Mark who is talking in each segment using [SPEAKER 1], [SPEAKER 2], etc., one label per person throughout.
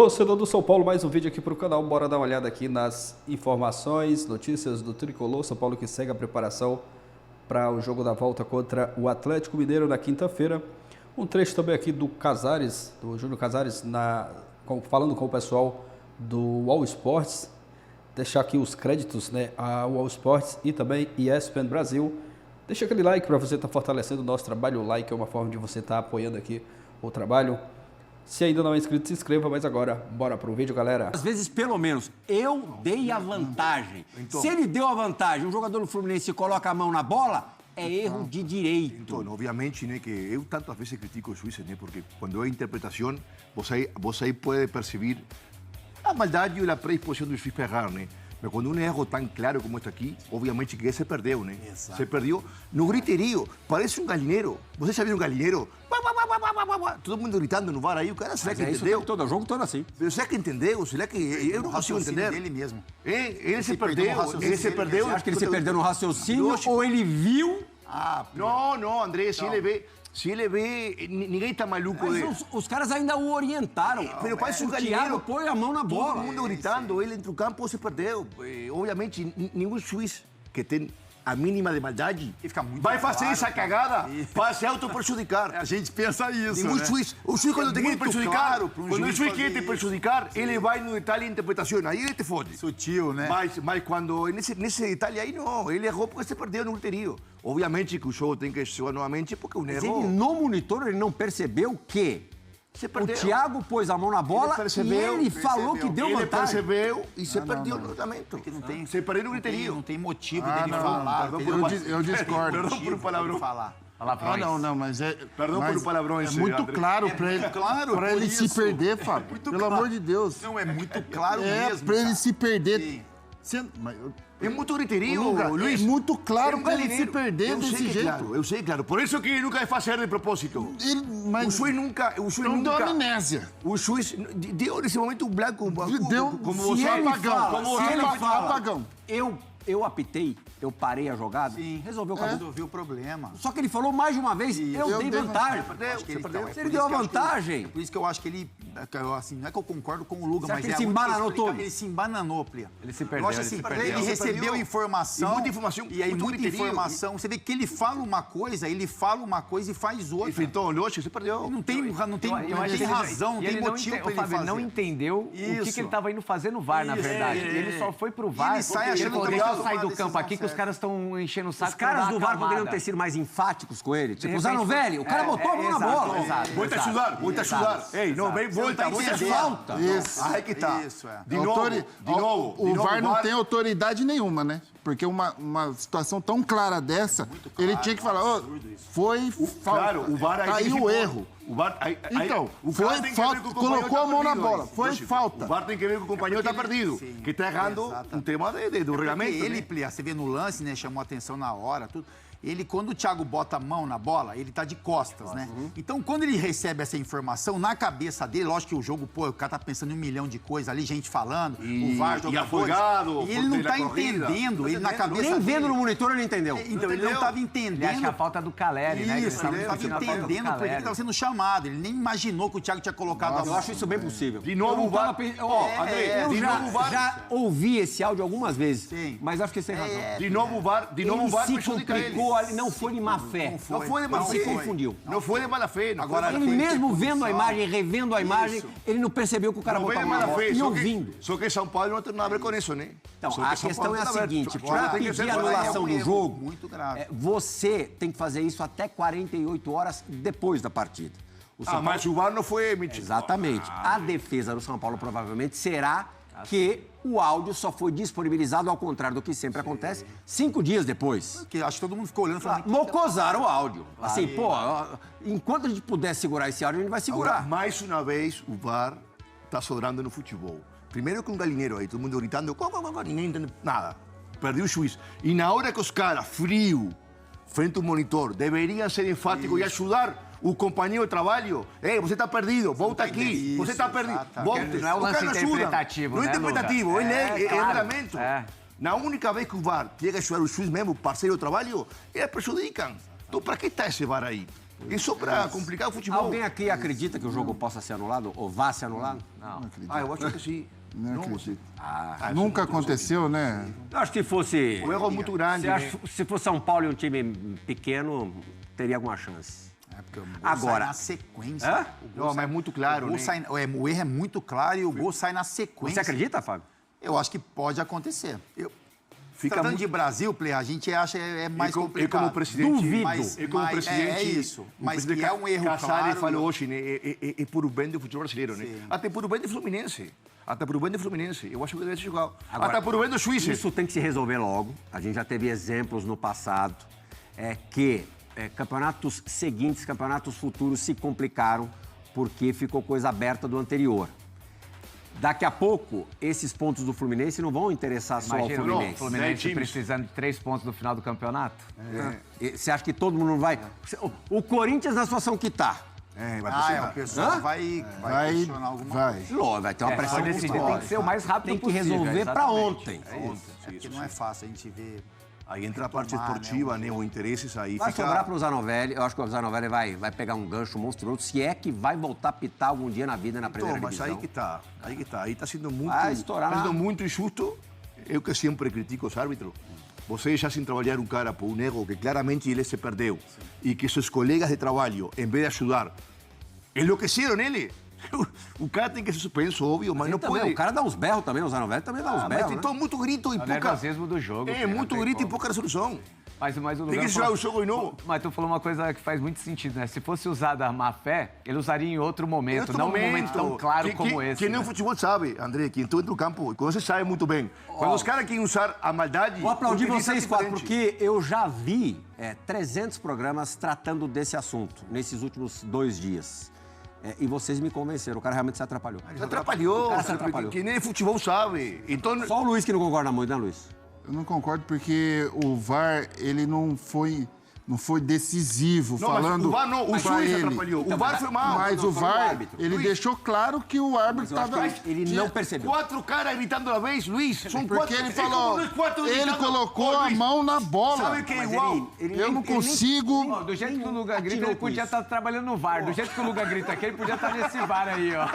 [SPEAKER 1] Torcedor do São Paulo, mais um vídeo aqui para o canal. Bora dar uma olhada aqui nas informações, notícias do Tricolor. São Paulo que segue a preparação para o jogo da volta contra o Atlético Mineiro na quinta-feira. Um trecho também aqui do Casares, do Júnior Casares, falando com o pessoal do All Sports. Deixar aqui os créditos, né, ao All Sports e também ESPN Brasil. Deixa aquele like para você estar fortalecendo o nosso trabalho. O like é uma forma de você estar apoiando aqui o trabalho. Se ainda não é inscrito, se inscreva, mas agora, bora pro vídeo, galera.
[SPEAKER 2] Às vezes, pelo menos, eu dei a vantagem.
[SPEAKER 3] Então,
[SPEAKER 2] se ele deu a vantagem, um jogador do Fluminense coloca a mão na bola, é erro de direito.
[SPEAKER 3] Então, obviamente, né, que eu tantas vezes critico os juízes, né, porque quando é interpretação, você aí pode perceber a maldade e a predisposição do juiz para errar, né? Mas quando um erro tão claro como este aqui, obviamente que se perdeu, né?
[SPEAKER 2] Exato.
[SPEAKER 3] Se perdeu no griterio, parece um galinheiro. Você já viu um galinheiro? Todo mundo gritando no VAR aí, o cara, será que entendeu?
[SPEAKER 2] Todo o jogo todo assim.
[SPEAKER 3] Mas será que entendeu? Será que eu não consigo entender?
[SPEAKER 4] Dele mesmo.
[SPEAKER 3] Ele se perdeu, ele se perdeu.
[SPEAKER 2] Você acha que ele se perdeu no raciocínio ou ele viu?
[SPEAKER 3] Não, André, se ele vê, ninguém está maluco.
[SPEAKER 2] Os caras ainda o orientaram.
[SPEAKER 3] Mas parece um
[SPEAKER 2] o
[SPEAKER 3] galinheiro.
[SPEAKER 2] Thiago põe a mão na bola.
[SPEAKER 3] Todo mundo gritando, ele entra no campo, se perdeu. Obviamente, nenhum juiz que tem a mínima de maldade vai fazer essa cagada para se auto-prejudicar.
[SPEAKER 4] A gente pensa isso,
[SPEAKER 3] Nenhum
[SPEAKER 4] né?
[SPEAKER 3] juiz. O juiz, quando tem que te prejudicar, quando o juiz quer te
[SPEAKER 4] isso.
[SPEAKER 3] prejudicar, ele vai no detalhe de interpretação. Aí ele te fode.
[SPEAKER 4] Sutil, né?
[SPEAKER 3] Mas quando nesse detalhe aí, não. Ele errou porque se perdeu no griterio. Obviamente que o jogo tem que jogar novamente porque o
[SPEAKER 2] Mas
[SPEAKER 3] erro...
[SPEAKER 2] ele, no monitor, ele não percebeu que
[SPEAKER 3] Se
[SPEAKER 2] o
[SPEAKER 3] perdeu.
[SPEAKER 2] Thiago pôs a mão na bola e ele falou que deu
[SPEAKER 3] Ele
[SPEAKER 2] vantagem.
[SPEAKER 3] percebeu e se perdeu no tratamento. Se perdeu no griterio.
[SPEAKER 4] Não tem motivo dele falar.
[SPEAKER 5] Eu discordo.
[SPEAKER 3] Perdão por o palavrão.
[SPEAKER 4] Falar.
[SPEAKER 5] Não, mas é.
[SPEAKER 3] Perdão
[SPEAKER 5] mas
[SPEAKER 3] por o palavrão,
[SPEAKER 5] é muito
[SPEAKER 3] André.
[SPEAKER 5] claro pra ele,
[SPEAKER 4] claro,
[SPEAKER 5] pra
[SPEAKER 4] por
[SPEAKER 5] ele se
[SPEAKER 4] isso.
[SPEAKER 5] perder, Fábio.
[SPEAKER 4] Muito
[SPEAKER 5] Pelo
[SPEAKER 4] claro.
[SPEAKER 5] amor de Deus.
[SPEAKER 4] Não, é muito claro
[SPEAKER 5] É,
[SPEAKER 4] mesmo.
[SPEAKER 5] pra ele
[SPEAKER 4] cara.
[SPEAKER 5] se perder.
[SPEAKER 4] Sim.
[SPEAKER 3] É muito griterio,
[SPEAKER 5] Luga,
[SPEAKER 3] Luiz.
[SPEAKER 5] é muito claro
[SPEAKER 3] É um
[SPEAKER 5] pra ele se
[SPEAKER 3] galinheiro.
[SPEAKER 5] perder
[SPEAKER 3] Eu
[SPEAKER 5] desse
[SPEAKER 3] sei que é
[SPEAKER 5] jeito.
[SPEAKER 3] claro, eu sei, claro. Por isso que ele nunca vai fazer de propósito.
[SPEAKER 5] Mas
[SPEAKER 3] O juiz nunca...
[SPEAKER 5] não deu amnésia.
[SPEAKER 3] O juiz deu nesse momento um branco.
[SPEAKER 5] Deu
[SPEAKER 3] como
[SPEAKER 5] se
[SPEAKER 3] você
[SPEAKER 5] ele
[SPEAKER 3] apagão.
[SPEAKER 5] fala,
[SPEAKER 3] Como
[SPEAKER 5] se
[SPEAKER 3] você
[SPEAKER 5] ele fala, apagão.
[SPEAKER 2] Eu apitei, eu parei a jogada,
[SPEAKER 4] Sim.
[SPEAKER 2] resolveu o caso.
[SPEAKER 4] Resolveu o problema.
[SPEAKER 2] Só que ele falou mais de uma vez, eu dei vantagem.
[SPEAKER 4] Acho que ele
[SPEAKER 2] Se ele deu a vantagem.
[SPEAKER 4] Por isso que eu acho que ele, assim, não é que eu concordo com o Luga,
[SPEAKER 2] Você acha
[SPEAKER 4] mas
[SPEAKER 2] que ele
[SPEAKER 4] é
[SPEAKER 2] se
[SPEAKER 4] muito
[SPEAKER 2] embananou
[SPEAKER 4] explicar-
[SPEAKER 2] todo?
[SPEAKER 4] Ele se embananou, Plia.
[SPEAKER 2] Ele se perdeu,
[SPEAKER 4] Eu acho
[SPEAKER 2] ele
[SPEAKER 4] assim,
[SPEAKER 2] se
[SPEAKER 4] ele
[SPEAKER 2] perdeu.
[SPEAKER 4] recebeu informação.
[SPEAKER 3] E muita informação,
[SPEAKER 4] E aí,
[SPEAKER 3] muito
[SPEAKER 4] muita
[SPEAKER 3] griterio.
[SPEAKER 4] informação. Você vê que ele fala uma coisa, e faz outra.
[SPEAKER 3] Então, lógico, você perdeu.
[SPEAKER 4] Não tem razão, não
[SPEAKER 6] E
[SPEAKER 4] tem
[SPEAKER 6] ele
[SPEAKER 4] motivo para ele
[SPEAKER 6] Fábio,
[SPEAKER 4] fazer.
[SPEAKER 6] não entendeu o que
[SPEAKER 4] Isso.
[SPEAKER 6] ele estava indo fazer no VAR, na
[SPEAKER 4] Isso,
[SPEAKER 6] verdade.
[SPEAKER 4] é.
[SPEAKER 6] Ele só foi pro VAR.
[SPEAKER 4] Ele sai
[SPEAKER 6] porque
[SPEAKER 4] achando
[SPEAKER 6] falou,
[SPEAKER 4] que
[SPEAKER 6] deixa eu
[SPEAKER 4] tomar
[SPEAKER 6] sair
[SPEAKER 4] a
[SPEAKER 6] do
[SPEAKER 4] decisão
[SPEAKER 6] campo aqui que os
[SPEAKER 4] certa.
[SPEAKER 6] caras estão enchendo o saco.
[SPEAKER 2] Os caras
[SPEAKER 6] pra
[SPEAKER 2] do
[SPEAKER 6] dar
[SPEAKER 2] VAR
[SPEAKER 6] acalmada.
[SPEAKER 2] poderiam ter sido mais enfáticos com ele. Tipo,
[SPEAKER 6] De
[SPEAKER 2] Zano
[SPEAKER 6] repente,
[SPEAKER 2] velho, o cara botou a mão na
[SPEAKER 6] exato,
[SPEAKER 2] bola.
[SPEAKER 6] exato.
[SPEAKER 3] Vou te ajudar, vou te ajudar. Ei, não, vem, volta, vou te ajudar.
[SPEAKER 2] Falta.
[SPEAKER 5] Isso.
[SPEAKER 3] Aí que tá.
[SPEAKER 4] Isso, é.
[SPEAKER 3] De novo,
[SPEAKER 5] O VAR não tem autoridade nenhuma, né? Porque uma situação tão clara dessa, ele tinha que falar, ó, foi falta.
[SPEAKER 3] Claro, o VAR aí
[SPEAKER 5] Tá aí
[SPEAKER 3] tem que
[SPEAKER 5] o
[SPEAKER 3] se
[SPEAKER 5] erro.
[SPEAKER 3] O VAR,
[SPEAKER 5] Então,
[SPEAKER 3] o
[SPEAKER 5] foi
[SPEAKER 3] cara tem que ver
[SPEAKER 5] falta,
[SPEAKER 3] que o companheiro
[SPEAKER 5] colocou a mão na
[SPEAKER 3] perdido
[SPEAKER 5] bola,
[SPEAKER 3] aí.
[SPEAKER 5] foi
[SPEAKER 3] Lógico,
[SPEAKER 5] falta.
[SPEAKER 3] O VAR tem que ver que o companheiro está perdido,
[SPEAKER 4] Sim,
[SPEAKER 3] que está errando
[SPEAKER 4] exatamente.
[SPEAKER 3] um tema do regulamento.
[SPEAKER 4] Ele,
[SPEAKER 3] né?
[SPEAKER 4] Plia, você vê no lance, né? Chamou atenção na hora, tudo. Ele, quando o Thiago bota a mão na bola, ele tá de costas, né? Então, quando ele recebe essa informação, na cabeça dele, lógico que o jogo, pô, o cara tá pensando em um milhão de coisas ali, gente falando, o VAR, jogadores.
[SPEAKER 3] afogado,
[SPEAKER 4] E ele não tá
[SPEAKER 3] por ter a corrida.
[SPEAKER 4] entendendo, ele na cabeça
[SPEAKER 2] Nem vendo
[SPEAKER 4] dele.
[SPEAKER 2] no monitor ele entendeu.
[SPEAKER 4] Então, ele não tava entendendo.
[SPEAKER 6] Ele acha que a falta do Caleri, né?
[SPEAKER 4] Isso, ele não estava entendendo porque ele estava sendo chamado. Ele nem imaginou que o Thiago tinha colocado a
[SPEAKER 2] Eu
[SPEAKER 4] mão.
[SPEAKER 2] acho isso bem possível.
[SPEAKER 3] De novo o VAR. André,
[SPEAKER 2] Eu
[SPEAKER 3] de novo o VAR.
[SPEAKER 2] já ouvi esse áudio algumas vezes,
[SPEAKER 4] Sim.
[SPEAKER 2] mas acho que você tem razão.
[SPEAKER 3] De novo o VAR,
[SPEAKER 2] Ele se
[SPEAKER 3] prejudica ele.
[SPEAKER 2] complicou ali, não foi de má fé.
[SPEAKER 3] Não foi de má
[SPEAKER 2] Ele se
[SPEAKER 3] fé.
[SPEAKER 2] confundiu.
[SPEAKER 3] Não foi de mala fé.
[SPEAKER 4] Agora,
[SPEAKER 2] Ele mesmo vendo a imagem, revendo a imagem,
[SPEAKER 4] Isso.
[SPEAKER 2] ele não percebeu que o cara
[SPEAKER 3] Não foi
[SPEAKER 2] botou
[SPEAKER 3] de
[SPEAKER 2] a mão na
[SPEAKER 3] mala
[SPEAKER 2] bola.
[SPEAKER 3] fé.
[SPEAKER 2] E ouvindo.
[SPEAKER 3] Só que São Paulo não tem nada a ver com isso, né?
[SPEAKER 2] Então,
[SPEAKER 3] Só
[SPEAKER 2] a
[SPEAKER 3] que São
[SPEAKER 2] questão
[SPEAKER 3] Paulo
[SPEAKER 2] é a
[SPEAKER 3] tem nada a ver.
[SPEAKER 2] seguinte,
[SPEAKER 3] Agora
[SPEAKER 2] para
[SPEAKER 3] tem que
[SPEAKER 2] pedir
[SPEAKER 3] ser
[SPEAKER 2] a
[SPEAKER 3] agora,
[SPEAKER 2] anulação
[SPEAKER 4] é um
[SPEAKER 2] do
[SPEAKER 4] erro
[SPEAKER 2] jogo,
[SPEAKER 4] muito grave.
[SPEAKER 2] você tem que fazer isso até 48 horas depois da partida. O São
[SPEAKER 3] Mas o VAR não foi emitido.
[SPEAKER 2] Exatamente. A defesa do São Paulo provavelmente será que o áudio só foi disponibilizado, ao contrário do que sempre acontece, 5 dias depois.
[SPEAKER 4] Porque acho que todo mundo ficou olhando e falando...
[SPEAKER 2] Mocosaram o áudio. Assim, pô, enquanto a gente puder segurar esse áudio, a gente vai
[SPEAKER 3] Agora,
[SPEAKER 2] segurar.
[SPEAKER 3] mais uma vez, o VAR está sobrando no futebol. Primeiro com um galinheiro aí, todo mundo gritando, ninguém entende nada. Perdeu o juiz. E na hora que os caras, frio, frente ao monitor, deveriam ser enfáticos e ajudar o companheiro de trabalho. Ei, você está perdido, volta aqui.
[SPEAKER 4] Isso,
[SPEAKER 3] Você está perdido,
[SPEAKER 4] exatamente.
[SPEAKER 3] volte.
[SPEAKER 6] Não é um
[SPEAKER 3] Os
[SPEAKER 6] lance
[SPEAKER 3] caras ajudam.
[SPEAKER 6] interpretativo,
[SPEAKER 3] Não é
[SPEAKER 6] né, Luga?
[SPEAKER 3] interpretativo, é
[SPEAKER 6] claro.
[SPEAKER 3] regulamento.
[SPEAKER 6] É.
[SPEAKER 3] Na única vez que o VAR chega a ajudar o juiz mesmo, parceiro do trabalho, eles prejudicam. Então, para que está esse VAR aí? É só para complicar o futebol.
[SPEAKER 2] Alguém aqui acredita que o jogo possa ser anulado ou vá ser anulado?
[SPEAKER 6] Não.
[SPEAKER 3] Ah, eu acho que sim.
[SPEAKER 5] Não acredito.
[SPEAKER 3] Ah,
[SPEAKER 5] Nunca aconteceu, né?
[SPEAKER 2] Eu acho que se fosse...
[SPEAKER 3] O erro é muito grande,
[SPEAKER 2] Se,
[SPEAKER 3] né?
[SPEAKER 2] se fosse São Paulo e um time pequeno, teria alguma chance.
[SPEAKER 4] É porque o gol
[SPEAKER 2] Agora-
[SPEAKER 4] sai na sequência.
[SPEAKER 2] Hã?
[SPEAKER 4] O gol
[SPEAKER 3] Não, mas é muito claro,
[SPEAKER 4] o gol
[SPEAKER 3] né?
[SPEAKER 4] sai- o erro é muito claro e o gol sai na sequência.
[SPEAKER 2] Você acredita, Fábio?
[SPEAKER 4] Eu acho que pode acontecer.
[SPEAKER 3] Fica
[SPEAKER 4] Tratando
[SPEAKER 3] muito...
[SPEAKER 4] de Brasil, Play, a gente acha mais complicado.
[SPEAKER 3] como presidente...
[SPEAKER 2] Duvido.
[SPEAKER 4] Mas,
[SPEAKER 3] E como
[SPEAKER 4] mas
[SPEAKER 3] presidente...
[SPEAKER 4] é isso.
[SPEAKER 3] o
[SPEAKER 4] Mas
[SPEAKER 3] presidente
[SPEAKER 4] que é um erro
[SPEAKER 3] Casares
[SPEAKER 4] claro.
[SPEAKER 3] falou hoje, né? É por o bem do futebol brasileiro, né?
[SPEAKER 4] Sim.
[SPEAKER 3] Até por o bem do Fluminense. Até por o bem do Fluminense. Eu acho que deve ser igual.
[SPEAKER 2] Agora,
[SPEAKER 3] Até por o bem do Suíça.
[SPEAKER 2] Isso tem que se resolver logo. A gente já teve exemplos no passado que campeonatos seguintes, campeonatos futuros se complicaram porque ficou coisa aberta do anterior. Daqui a pouco, esses pontos do Fluminense não vão interessar só ao
[SPEAKER 6] Imagina o
[SPEAKER 2] Fluminense.
[SPEAKER 6] Fluminense precisando de 3 pontos no final do campeonato.
[SPEAKER 2] Você acha que todo mundo não vai... O Corinthians na situação que está.
[SPEAKER 3] É, vai
[SPEAKER 4] O
[SPEAKER 3] precisar.
[SPEAKER 4] pessoal vai questionar alguma coisa.
[SPEAKER 2] Vai ter uma pressão
[SPEAKER 6] Pode decidir, tem que ser o mais rápido
[SPEAKER 2] Tem que
[SPEAKER 6] possível.
[SPEAKER 2] resolver para
[SPEAKER 6] exatamente.
[SPEAKER 2] ontem.
[SPEAKER 4] Porque não é fácil a gente ver.
[SPEAKER 3] Aí entra a parte
[SPEAKER 4] Retomar,
[SPEAKER 3] esportiva, né? Os interesses aí.
[SPEAKER 2] Vai
[SPEAKER 3] fica...
[SPEAKER 2] sobrar para o Zanovelli. Eu acho que o Zanovelli vai pegar um gancho monstruoso, se é que vai voltar a pitar algum dia na vida na primeira
[SPEAKER 3] Então, mas
[SPEAKER 2] divisão.
[SPEAKER 3] aí que tá. Aí que tá. Aí tá sendo muito...
[SPEAKER 2] Vai estourar.
[SPEAKER 3] Tá sendo muito injusto. Eu que sempre critico os árbitros. Vocês já sem trabalhar um cara por um erro que claramente ele se perdeu e que seus colegas de trabalho, em vez de ajudar, enlouqueceram ele. O cara tem que ser suspenso, óbvio, mas não
[SPEAKER 2] Também,
[SPEAKER 3] pode...
[SPEAKER 2] o cara dá uns berros também, o Zanovelli também dá uns
[SPEAKER 3] Mas
[SPEAKER 2] berros,
[SPEAKER 3] tem
[SPEAKER 2] né?
[SPEAKER 3] todo muito grito e
[SPEAKER 6] É o
[SPEAKER 3] pouca...
[SPEAKER 6] nervosismo do jogo.
[SPEAKER 3] É,
[SPEAKER 6] filho, não
[SPEAKER 3] muito
[SPEAKER 6] tem
[SPEAKER 3] grito e
[SPEAKER 6] como.
[SPEAKER 3] pouca resolução.
[SPEAKER 6] Mas o
[SPEAKER 3] Tem
[SPEAKER 6] Lugano
[SPEAKER 3] que jogar o jogo de novo.
[SPEAKER 6] Mas tu falou uma coisa que faz muito sentido, né? Se fosse usada a má fé, ele usaria em outro momento, não num momento tão claro como esse.
[SPEAKER 3] Quem nem
[SPEAKER 6] né?
[SPEAKER 3] o futebol sabe, André, quem entra no campo, quando você sabe muito bem. Quando os caras querem usar a maldade...
[SPEAKER 2] Vou aplaudir
[SPEAKER 3] utiliza
[SPEAKER 2] vocês quatro,
[SPEAKER 3] diferente.
[SPEAKER 2] porque eu já vi 300 programas tratando desse assunto nesses últimos 2 dias. E vocês me convenceram, o cara realmente se atrapalhou.
[SPEAKER 3] Se atrapalhou,
[SPEAKER 2] O cara se atrapalhou.
[SPEAKER 3] quem nem futebol sabe. Então,
[SPEAKER 2] Só o Luiz que não concorda muito, né, Luiz?
[SPEAKER 5] Eu não concordo porque o VAR, ele não foi decisivo,
[SPEAKER 3] não, mas
[SPEAKER 5] falando
[SPEAKER 3] o VAR não, o
[SPEAKER 5] pra
[SPEAKER 3] juiz
[SPEAKER 5] ele.
[SPEAKER 3] atrapalhou. O VAR foi mal.
[SPEAKER 5] Mas o
[SPEAKER 2] falando do
[SPEAKER 5] VAR,
[SPEAKER 2] árbitro.
[SPEAKER 5] ele
[SPEAKER 3] Luiz.
[SPEAKER 5] deixou claro que o árbitro
[SPEAKER 2] Eu acho
[SPEAKER 5] estava...
[SPEAKER 2] que ele não percebeu.
[SPEAKER 3] 4 caras gritando à vez, Luiz. São
[SPEAKER 5] Porque
[SPEAKER 3] 4.
[SPEAKER 5] ele falou, ele
[SPEAKER 3] gritando.
[SPEAKER 5] colocou
[SPEAKER 3] Ô,
[SPEAKER 5] a
[SPEAKER 3] Luiz,
[SPEAKER 5] mão na bola.
[SPEAKER 3] Sabe quem é igual?
[SPEAKER 5] Eu não consigo...
[SPEAKER 6] Ó, do jeito que o Luga grita, ele podia estar trabalhando no VAR. Do jeito que o Luga grita aqui, ele podia estar nesse VAR aí, ó.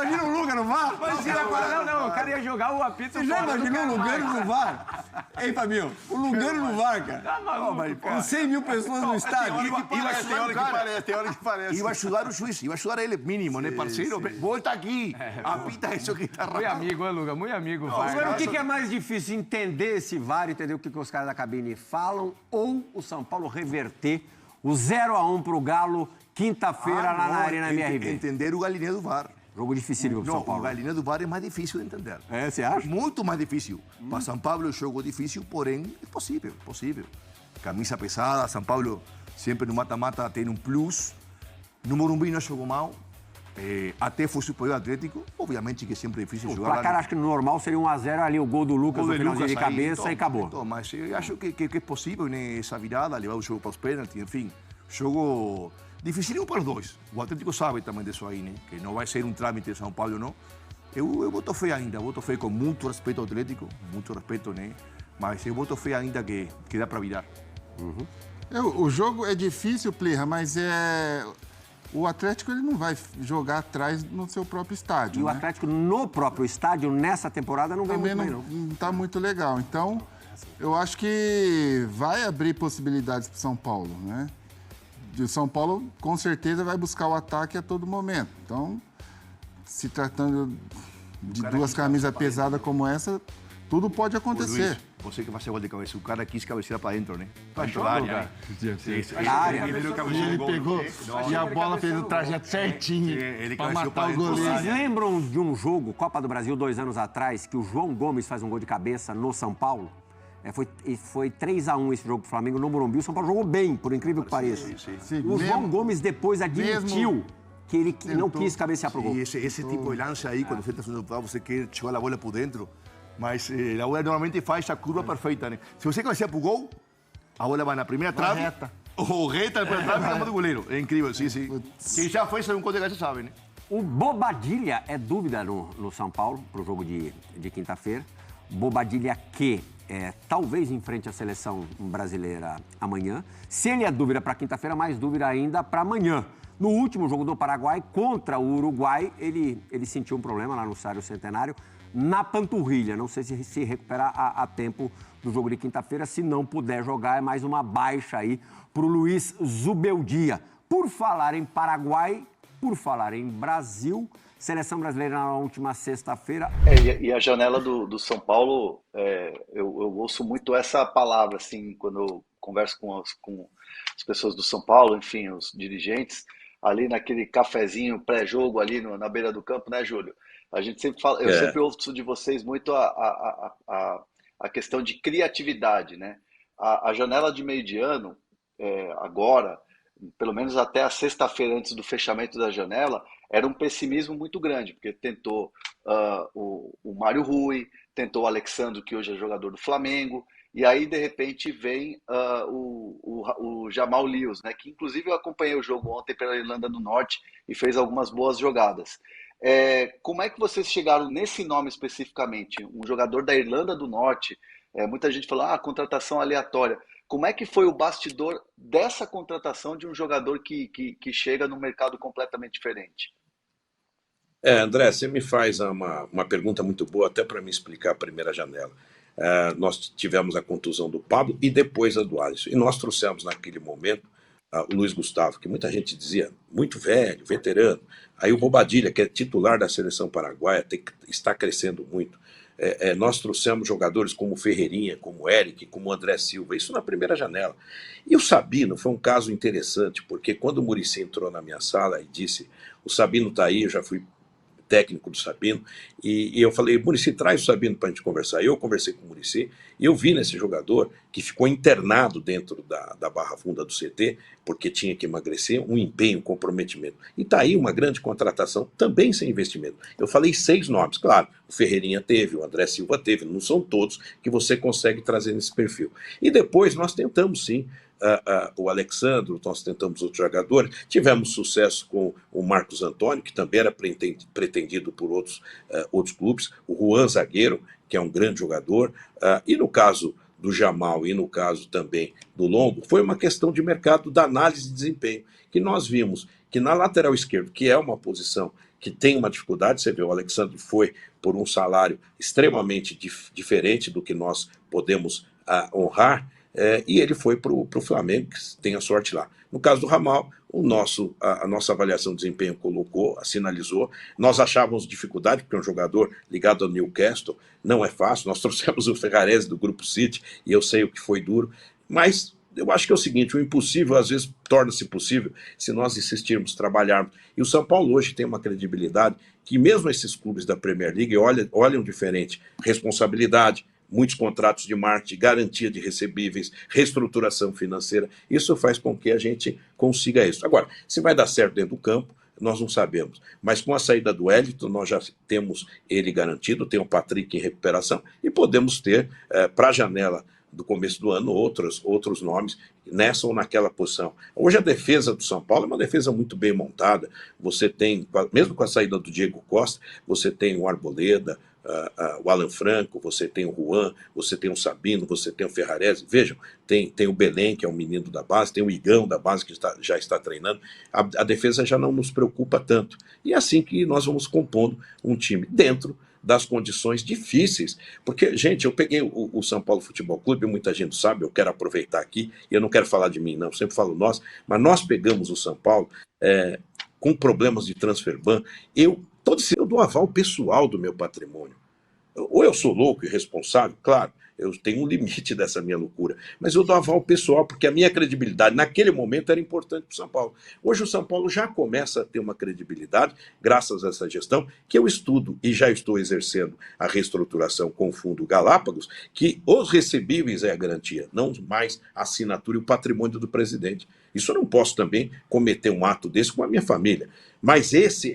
[SPEAKER 2] Imagina o Luga no VAR?
[SPEAKER 6] Não, o cara ia jogar o apito
[SPEAKER 2] Você já
[SPEAKER 6] fora do
[SPEAKER 2] imaginou o
[SPEAKER 6] cara.
[SPEAKER 2] Lugano no VAR? Ei, Fabinho, o Lugano no VAR, cara.
[SPEAKER 6] Tá maluco, cara.
[SPEAKER 2] Com 100 mil pessoas no estádio.
[SPEAKER 3] Iba ajudar o cara.
[SPEAKER 4] tem hora que parece.
[SPEAKER 3] Iba ajudar o juiz, iba ajudar ele, mínimo, né, parceiro? Volta aqui, apita isso que tá
[SPEAKER 6] Muito
[SPEAKER 3] errado.
[SPEAKER 6] amigo, Luga, muito amigo o VAR.
[SPEAKER 2] Agora, o
[SPEAKER 6] né?
[SPEAKER 2] que é mais difícil? Entender esse VAR, entender o que os caras da cabine falam, ou o São Paulo reverter o 0-1 pro Galo, quinta-feira, lá na Arena MRV?
[SPEAKER 3] Entender o galinheiro do VAR.
[SPEAKER 2] Jogo dificílimo pro
[SPEAKER 3] Não,
[SPEAKER 2] São
[SPEAKER 3] o
[SPEAKER 2] Paulo.
[SPEAKER 3] galinheiro do VAR é mais difícil de entender.
[SPEAKER 2] É, você acha?
[SPEAKER 3] Muito mais difícil. Para São Paulo é um jogo difícil, porém é possível, possível. Camisa pesada, São Paulo sempre no mata-mata tem um plus. No Morumbi não jogou mal. Até foi superior ao Atlético. Obviamente que é sempre difícil
[SPEAKER 2] O
[SPEAKER 3] jogar.
[SPEAKER 2] placar acho que no normal seria 1-0 ali, o gol do Lucas no finalzinho de cabeça e acabou.
[SPEAKER 3] Então, mas eu acho que é possível, né, essa virada, levar o jogo para os pênaltis, enfim. Jogo dificílimo para os dois. O Atlético sabe também disso aí, né? Que não vai ser um trâmite de São Paulo, não. Eu boto fé ainda, boto fé com muito respeito ao Atlético, muito respeito, né? Mas eu boto fé ainda que dá para virar.
[SPEAKER 5] O jogo é difícil, Plirra, mas o Atlético ele não vai jogar atrás no seu próprio estádio.
[SPEAKER 2] E o
[SPEAKER 5] né?
[SPEAKER 2] Atlético no próprio estádio, nessa temporada, não vem
[SPEAKER 5] Também
[SPEAKER 2] muito bem, não.
[SPEAKER 5] não está muito legal. Então, eu acho que vai abrir possibilidades para o São Paulo, né? O São Paulo, com certeza, vai buscar o ataque a todo momento. Então, se tratando de duas camisas pesadas como essa, tudo pode
[SPEAKER 3] Ô,
[SPEAKER 5] acontecer.
[SPEAKER 3] Luiz, você que faz gol de cabeça, o cara quis cabecear para dentro, né? Para dentro da área. né?
[SPEAKER 2] Na área.
[SPEAKER 5] Ele pegou e a bola fez o trajeto certinho
[SPEAKER 3] ele
[SPEAKER 5] para
[SPEAKER 3] cabeceou
[SPEAKER 5] matar
[SPEAKER 3] pra
[SPEAKER 5] o
[SPEAKER 3] dentro da
[SPEAKER 5] goleiro.
[SPEAKER 2] Vocês lembram de um jogo, Copa do Brasil, 2 anos atrás, que o João Gomes faz um gol de cabeça no São Paulo? Foi 3-1 esse jogo pro Flamengo no Morumbi. O São Paulo jogou bem, por incrível que pareça.
[SPEAKER 5] Sim,
[SPEAKER 2] O João Gomes depois admitiu
[SPEAKER 5] mesmo
[SPEAKER 2] que ele não quis cabecear pro gol.
[SPEAKER 3] E esse tipo de lance aí, quando você está fazendo o você quer jogar a bola por dentro, mas a bola normalmente faz a curva perfeita, né? Se você cabecear pro gol, a bola vai na primeira trave,
[SPEAKER 5] reta.
[SPEAKER 3] ou reta para trave, na mão do goleiro. É incrível, sim, sim. Quem já fez um gol de cabeça sabe, né?
[SPEAKER 2] O Bobadilha é dúvida no São Paulo, pro jogo de quinta-feira. Bobadilha que talvez enfrente a seleção brasileira amanhã. Se ele é dúvida para quinta-feira, mais dúvida ainda para amanhã. No último jogo do Paraguai contra o Uruguai, ele sentiu um problema lá no Estádio Centenário na panturrilha. Não sei se recuperar a tempo do jogo de quinta-feira. Se não puder jogar, é mais uma baixa aí para o Luiz Zubeldia. Por falar em Paraguai, por falar em Brasil, seleção brasileira na última sexta-feira.
[SPEAKER 7] E a janela do São Paulo, eu ouço muito essa palavra, assim, quando eu converso com as pessoas do São Paulo, enfim, os dirigentes, ali naquele cafezinho pré-jogo ali na beira do campo, né, Júlio? A gente sempre fala, eu sempre ouço de vocês muito a questão de criatividade, né? A janela de meio de ano, agora, pelo menos até a sexta-feira antes do fechamento da janela, era um pessimismo muito grande, porque tentou o Mário Rui, tentou o Alexandre, que hoje é jogador do Flamengo, e aí, de repente, vem o Jamal Lewis, né, que inclusive eu acompanhei o jogo ontem pela Irlanda do Norte e fez algumas boas jogadas. Como é que vocês chegaram nesse nome especificamente? Um jogador da Irlanda do Norte, muita gente fala, contratação aleatória. Como é que foi o bastidor dessa contratação de um jogador que chega num mercado completamente diferente?
[SPEAKER 8] André, você me faz uma pergunta muito boa, até para me explicar a primeira janela. Nós tivemos a contusão do Pablo e depois a do Alisson. E nós trouxemos naquele momento o Luiz Gustavo, que muita gente dizia muito velho, veterano. Aí o Bobadilha, que é titular da seleção paraguaia, está crescendo muito. Nós trouxemos jogadores como Ferreirinha, como Eric, como André Silva, isso na primeira janela. E o Sabino foi um caso interessante, porque quando o Muricy entrou na minha sala e disse, o Sabino está aí, eu já fui técnico do Sabino, e eu falei, Muricy, traz o Sabino para a gente conversar. Eu conversei com o Muricy e eu vi nesse jogador que ficou internado dentro da barra funda do CT, porque tinha que emagrecer, um empenho, um comprometimento. E está aí uma grande contratação, também sem investimento. Eu falei 6 nomes, claro, o Ferreirinha teve, o André Silva teve, não são todos que você consegue trazer nesse perfil. E depois nós tentamos sim, o Alexandre, nós tentamos outros jogadores, tivemos sucesso com o Marcos Antônio, que também era pretendido por outros clubes, o Juan Zagueiro, que é um grande jogador, e no caso do Jamal e no caso também do Longo, foi uma questão de mercado da análise de desempenho, que nós vimos que na lateral esquerda, que é uma posição que tem uma dificuldade, você vê, o Alexandre foi por um salário extremamente diferente do que nós podemos honrar, e ele foi para o Flamengo, que tem a sorte lá. No caso do Jamal, a nossa avaliação de desempenho sinalizou. Nós achávamos dificuldade, porque é um jogador ligado ao Newcastle, não é fácil. Nós trouxemos o Ferrarese do Grupo City, e eu sei o que foi duro. Mas eu acho que é o seguinte, o impossível às vezes torna-se possível se nós insistirmos, trabalharmos. E o São Paulo hoje tem uma credibilidade que mesmo esses clubes da Premier League olham diferente. Responsabilidade, muitos contratos de marketing, garantia de recebíveis, reestruturação financeira. Isso faz com que a gente consiga isso. Agora, se vai dar certo dentro do campo, nós não sabemos. Mas com a saída do Wellington, nós já temos ele garantido, tem o Patrick em recuperação, e podemos ter, para a janela do começo do ano, outros nomes nessa ou naquela posição. Hoje a defesa do São Paulo é uma defesa muito bem montada. Você tem, mesmo com a saída do Diego Costa, você tem o Arboleda, o Alan Franco, você tem o Juan, você tem o Sabino, você tem o Ferrarese. Vejam, tem o Belém, que é um menino da base, tem o Igão da base, que já está treinando. A defesa já não nos preocupa tanto. E é assim que nós vamos compondo um time dentro das condições difíceis. Porque, gente, eu peguei o São Paulo Futebol Clube, muita gente sabe, eu quero aproveitar aqui, e eu não quero falar de mim, não, sempre falo nós, mas nós pegamos o São Paulo com problemas de transfer ban. Eu dou aval pessoal do meu patrimônio. Ou eu sou louco e irresponsável, claro, eu tenho um limite dessa minha loucura, mas eu dou aval pessoal, porque a minha credibilidade naquele momento era importante para o São Paulo. Hoje o São Paulo já começa a ter uma credibilidade, graças a essa gestão, que eu estudo e já estou exercendo a reestruturação com o Fundo Galápagos, que os recebíveis é a garantia, não mais a assinatura e o patrimônio do presidente. Isso eu não posso também cometer um ato desse com a minha família. Mas esse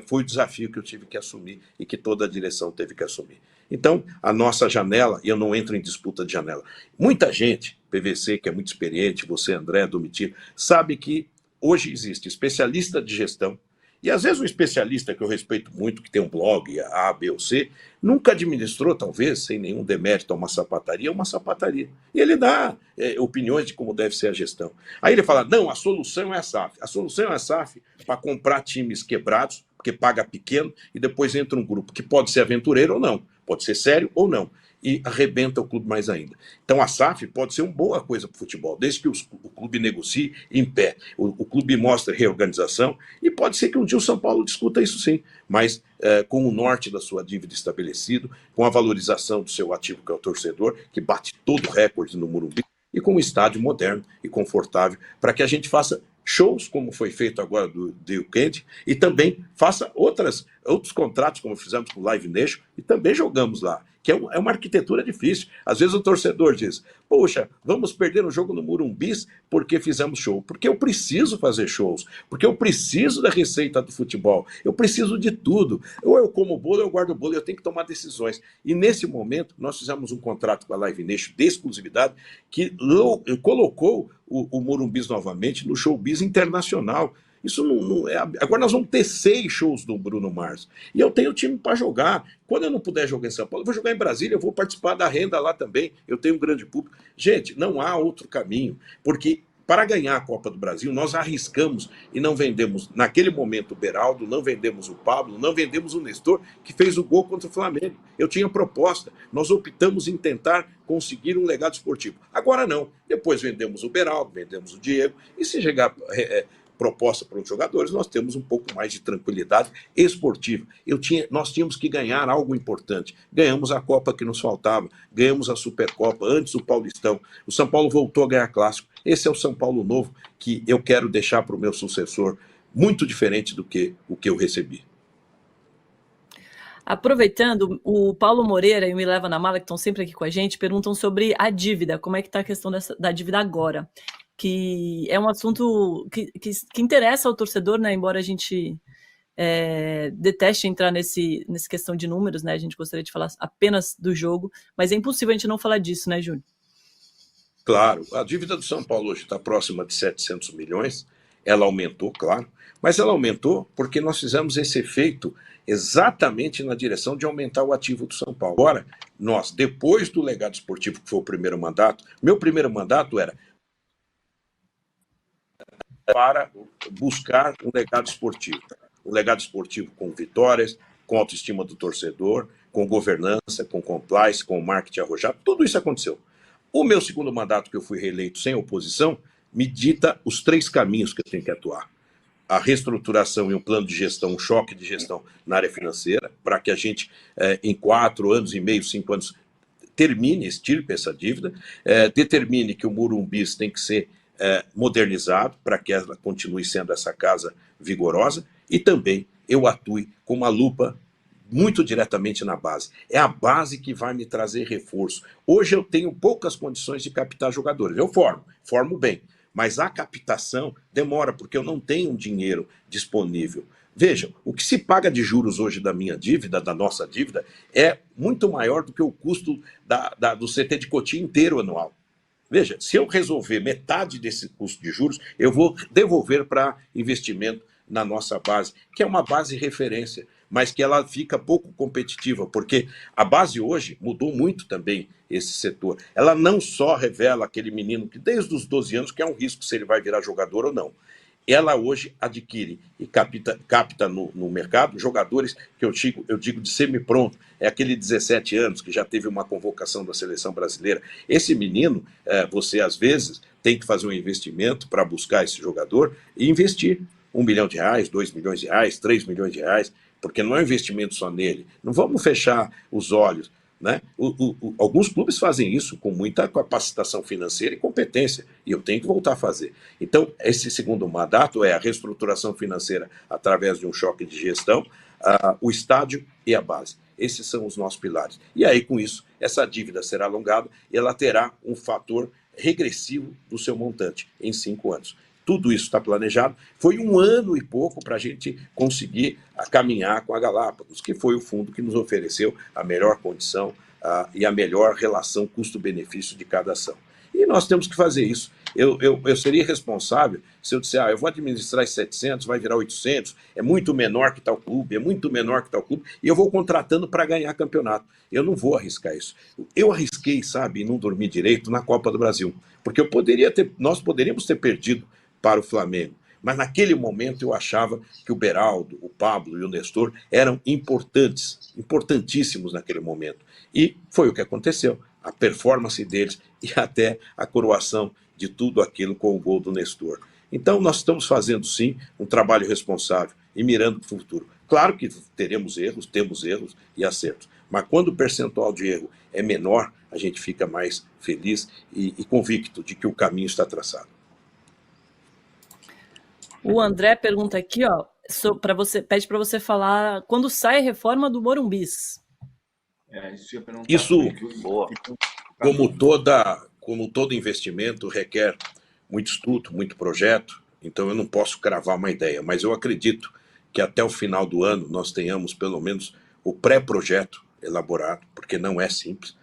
[SPEAKER 8] foi o desafio que eu tive que assumir e que toda a direção teve que assumir. Então, a nossa janela, e eu não entro em disputa de janela, muita gente, PVC, que é muito experiente, você, André, Domitila, sabe que hoje existe especialista de gestão E às vezes um especialista que eu respeito muito, que tem um blog, A, B ou C, nunca administrou, talvez, sem nenhum demérito a uma sapataria. E ele dá opiniões de como deve ser a gestão. Aí ele fala, não, a solução é a SAF. A solução é a SAF para comprar times quebrados, porque paga pequeno, e depois entra um grupo que pode ser aventureiro ou não, pode ser sério ou não, e arrebenta o clube mais ainda. Então a SAF pode ser uma boa coisa para o futebol, desde que o clube negocie em pé, o clube mostre reorganização, e pode ser que um dia o São Paulo discuta isso sim, mas com o norte da sua dívida estabelecido, com a valorização do seu ativo, que é o torcedor, que bate todo recorde no Morumbi, e com um estádio moderno e confortável, para que a gente faça shows, como foi feito agora do The Weeknd, e também faça outros contratos, como fizemos com o Live Nation, e também jogamos lá, que é uma arquitetura difícil. Às vezes o torcedor diz, poxa, vamos perder um jogo no Morumbi porque fizemos show. Porque eu preciso fazer shows, porque eu preciso da receita do futebol, eu preciso de tudo. Ou eu como bolo, ou eu guardo bolo, eu tenho que tomar decisões. E nesse momento, nós fizemos um contrato com a Live Nation de exclusividade que colocou o Morumbi novamente no showbiz internacional. Isso não é. Agora nós vamos ter 6 shows do Bruno Mars. E eu tenho time para jogar. Quando eu não puder jogar em São Paulo, eu vou jogar em Brasília, eu vou participar da renda lá também. Eu tenho um grande público. Gente, não há outro caminho. Porque para ganhar a Copa do Brasil, nós arriscamos e não vendemos, naquele momento, o Beraldo, não vendemos o Pablo, não vendemos o Nestor, que fez o gol contra o Flamengo. Eu tinha proposta. Nós optamos em tentar conseguir um legado esportivo. Agora não. Depois vendemos o Beraldo, vendemos o Diego. E se chegar proposta para os jogadores, nós temos um pouco mais de tranquilidade esportiva. Nós tínhamos que ganhar algo importante. Ganhamos a Copa que nos faltava, ganhamos a Supercopa, antes o Paulistão. O São Paulo voltou a ganhar clássico. Esse é o São Paulo novo que eu quero deixar para o meu sucessor, muito diferente do que o que eu recebi.
[SPEAKER 9] Aproveitando, o Paulo Moreira e o Me Leva na Mala, que estão sempre aqui com a gente, perguntam sobre a dívida, como é que está a questão da dívida agora, que é um assunto que interessa ao torcedor, né? Embora a gente deteste entrar nessa questão de números, né? A gente gostaria de falar apenas do jogo, mas é impossível a gente não falar disso, né, Júlio?
[SPEAKER 8] Claro, a dívida do São Paulo hoje está próxima de 700 milhões, ela aumentou, claro, mas ela aumentou porque nós fizemos esse efeito exatamente na direção de aumentar o ativo do São Paulo. Agora, nós, depois do legado esportivo, que foi o primeiro mandato, meu primeiro mandato era para buscar um legado esportivo. Um legado esportivo com vitórias, com autoestima do torcedor, com governança, com compliance, com marketing arrojado, tudo isso aconteceu. O meu segundo mandato, que eu fui reeleito sem oposição, me dita os 3 caminhos que eu tenho que atuar. A reestruturação e um plano de gestão, um choque de gestão na área financeira, para que a gente, em 4 anos e meio, 5 anos, termine, extirpe essa dívida, determine que o Morumbi tem que ser modernizado para que ela continue sendo essa casa vigorosa, e também eu atue com uma lupa muito diretamente na base. É a base que vai me trazer reforço. Hoje eu tenho poucas condições de captar jogadores. Eu formo bem, mas a captação demora, porque eu não tenho dinheiro disponível. Vejam, o que se paga de juros hoje da minha dívida, da nossa dívida, é muito maior do que o custo do CT de Cotia inteiro anual. Veja, se eu resolver metade desse custo de juros, eu vou devolver para investimento na nossa base, que é uma base referência, mas que ela fica pouco competitiva, porque a base hoje mudou muito também esse setor. Ela não só revela aquele menino que desde os 12 anos, que é um risco se ele vai virar jogador ou não. Ela hoje adquire e capta no mercado jogadores que eu digo de semi-pronto. É aquele 17 anos que já teve uma convocação da seleção brasileira. Esse menino, você às vezes tem que fazer um investimento para buscar esse jogador e investir R$1 milhão, R$2 milhões, R$3 milhões, porque não é um investimento só nele. Não vamos fechar os olhos, né? Alguns clubes fazem isso com muita capacitação financeira e competência, e eu tenho que voltar a fazer. Então, esse segundo mandato é a reestruturação financeira através de um choque de gestão, o estádio e a base. Esses são os nossos pilares. E aí, com isso, essa dívida será alongada e ela terá um fator regressivo do seu montante em 5 anos. Tudo isso está planejado. Foi 1 ano e pouco para a gente conseguir caminhar com a Galápagos, que foi o fundo que nos ofereceu a melhor condição e a melhor relação custo-benefício de cada ação. E nós temos que fazer isso. Eu seria responsável se eu disser, eu vou administrar esses 700, vai virar 800, é muito menor que tal clube, e eu vou contratando para ganhar campeonato. Eu não vou arriscar isso. Eu arrisquei, sabe, e não dormi direito na Copa do Brasil, porque nós poderíamos ter perdido para o Flamengo. Mas naquele momento eu achava que o Beraldo, o Pablo e o Nestor eram importantíssimos naquele momento. E foi o que aconteceu. A performance deles e até a coroação de tudo aquilo com o gol do Nestor. Então nós estamos fazendo sim um trabalho responsável e mirando para o futuro. Claro que temos erros e acertos. Mas quando o percentual de erro é menor, a gente fica mais feliz e convicto de que o caminho está traçado.
[SPEAKER 9] O André pergunta aqui, ó, pede para você falar quando sai a reforma do Morumbis.
[SPEAKER 8] Isso, como todo investimento, requer muito estudo, muito projeto, então eu não posso cravar uma ideia, mas eu acredito que até o final do ano nós tenhamos pelo menos o pré-projeto elaborado, porque não é simples.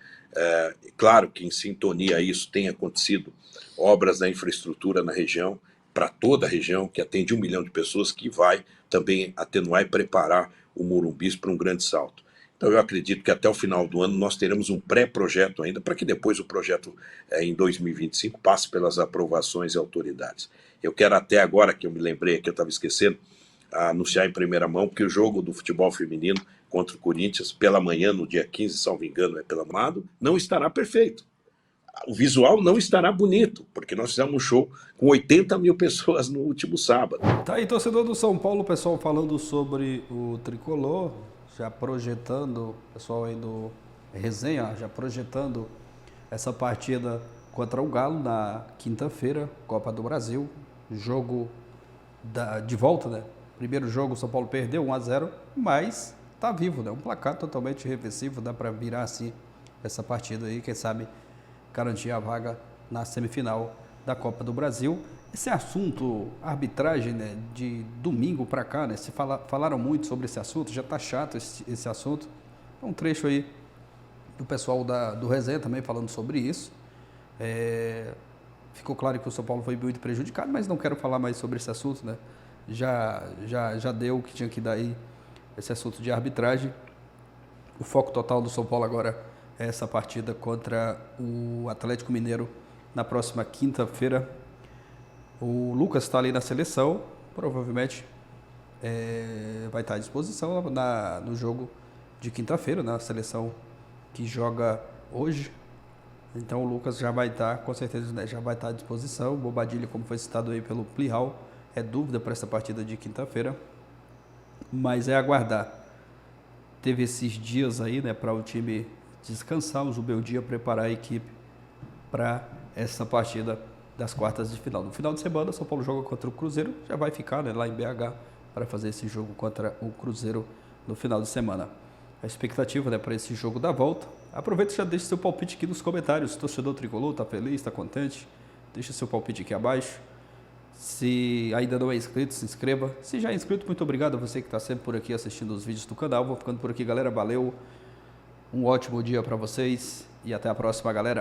[SPEAKER 8] Claro que em sintonia a isso tem acontecido obras da infraestrutura na região, para toda a região, que atende 1 milhão de pessoas, que vai também atenuar e preparar o Morumbis para um grande salto. Então eu acredito que até o final do ano nós teremos um pré-projeto ainda, para que depois o projeto em 2025 passe pelas aprovações e autoridades. Eu quero até agora, que eu me lembrei que eu estava esquecendo, anunciar em primeira mão que o jogo do futebol feminino contra o Corinthians, pela manhã, no dia 15, salvo engano, pela Amado, não estará perfeito. O visual não estará bonito, porque nós fizemos um show com 80 mil pessoas no último sábado.
[SPEAKER 1] Tá aí, torcedor do São Paulo, o pessoal falando sobre o Tricolor, já projetando, o pessoal aí do Resenha, já projetando essa partida contra o Galo na quinta-feira, Copa do Brasil, jogo de volta, né? Primeiro jogo o São Paulo perdeu 1-0, mas tá vivo, né? Um placar totalmente reversível, dá para virar assim essa partida aí, quem sabe garantir a vaga na semifinal da Copa do Brasil. Esse assunto, arbitragem, né, de domingo para cá, né, falaram muito sobre esse assunto, já está chato esse assunto. Um trecho aí do pessoal do Resenha também falando sobre isso. Ficou claro que o São Paulo foi muito prejudicado, mas não quero falar mais sobre esse assunto, né? Já deu o que tinha que dar aí, esse assunto de arbitragem. O foco total do São Paulo agora é essa partida contra o Atlético Mineiro na próxima quinta-feira. O Lucas está ali na seleção, provavelmente vai estar à disposição no jogo de quinta-feira, na seleção que joga hoje. Então o Lucas já vai estar, com certeza, né, já vai estar à disposição. O Bobadilha, como foi citado aí pelo Plihal, é dúvida para essa partida de quinta-feira, mas é aguardar. Teve esses dias aí, né, para o time descansar, o Zubeldia preparar a equipe para essa partida das quartas de final. No final de semana, o São Paulo joga contra o Cruzeiro, já vai ficar, né, lá em BH para fazer esse jogo contra o Cruzeiro no final de semana. A expectativa, né, para esse jogo da volta. Aproveita e já deixa seu palpite aqui nos comentários. Torcedor tricolor, tá feliz, está contente? Deixa seu palpite aqui abaixo. Se ainda não é inscrito, se inscreva. Se já é inscrito, muito obrigado a você que está sempre por aqui assistindo os vídeos do canal. Vou ficando por aqui, galera. Valeu. Um ótimo dia para vocês e até a próxima, galera.